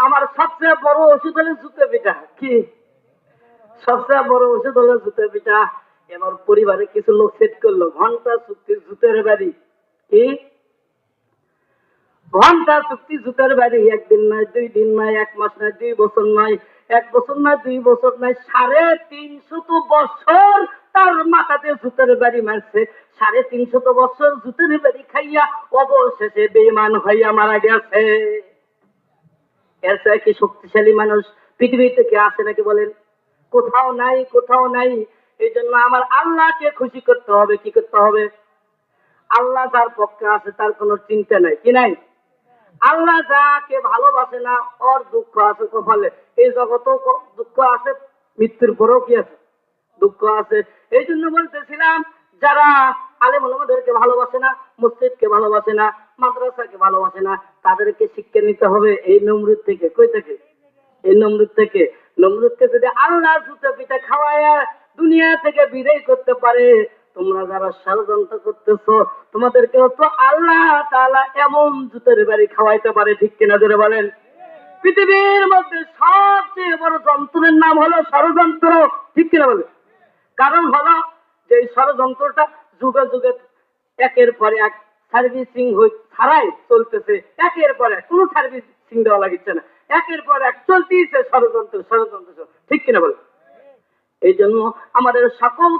আমার সবচেয়ে বড় ওষুধ হলো জুতে পিঠা। কি সবচেয়ে বড় ওষুধ হলো জুতে পিঠা। এবার পরিবারে কিছু লোক সেট করলো ঘন্টা চুক্তি জুতের বাড়ি। কি ঘন্টা চুক্তি জুতের বাড়ি, একদিন নয়, 2 দিন নয়, 1 মাস নয়, 2 বছর নয়, 1 বছর নয়, 2 বছর নয়, 350 বছর তার মাথাতে জুতের বাড়ি মারছে। 350 বছর জুতের বাড়ি খাইয়া অবশেষে বেঈমান হইয়া মারা গেছে। এর চেয়ে কি শক্তিশালী মানুষ পৃথিবীতে কে আছে নাকি বলেন? কোথাও নাই, কোথাও নাই। এই জন্য আমার আল্লাহকে খুশি করতে হবে। কি করতে হবে? আল্লাহ যার পক্ষে আছে তার কোনো চিন্তা নাই। কি নাই? আল্লাহ যাকে ভালোবাসে না ওর দুঃখ আছে কপালে। এই জগতেও দুঃখ আছে, মৃত্যুর পরেও কি আছে? দুঃখ আছে। এই জন্য বলতেছিলাম, যারা আলেম ওলামাদেরকে ভালোবাসে না, মসজিদকে ভালোবাসে না, মাদ্রাসাকে ভালোবাসে না, তাদেরকে শিক্ষা নিতে হবে এই নমরুদ থেকে। কই থেকে? এই নমরুদ থেকে। নমরুদকে যদি আল্লাহ জুতে পিঠা খাওয়ায় দুনিয়া থেকে বিদায় করতে পারে, তোমরা যারা ষড়যন্ত্র করতেছো তোমাদেরকেও তো আল্লাহ তাআলা এমন জুতের বাড়ি খাওয়াইতে পারে। ঠিক কিনা জোরে বলেন? পৃথিবীর মধ্যে সবচেয়ে বড় যন্ত্রের নাম হলো ষড়যন্ত্র। ঠিক কিনা বলেন? কারণ হলো যে এই ষড়যন্ত্রটা যুগে যুগে একের পর এক সার্ভিসিং ছাড়াই চলতেছে। একের পর এক কোনো সার্ভিসিং দেওয়া লাগিচ্ছে না, একের পর এক চলতেইছে ষড়যন্ত্র ষড়যন্ত্র। ঠিক কিনা বলেন? এই জন্য আমাদের সকল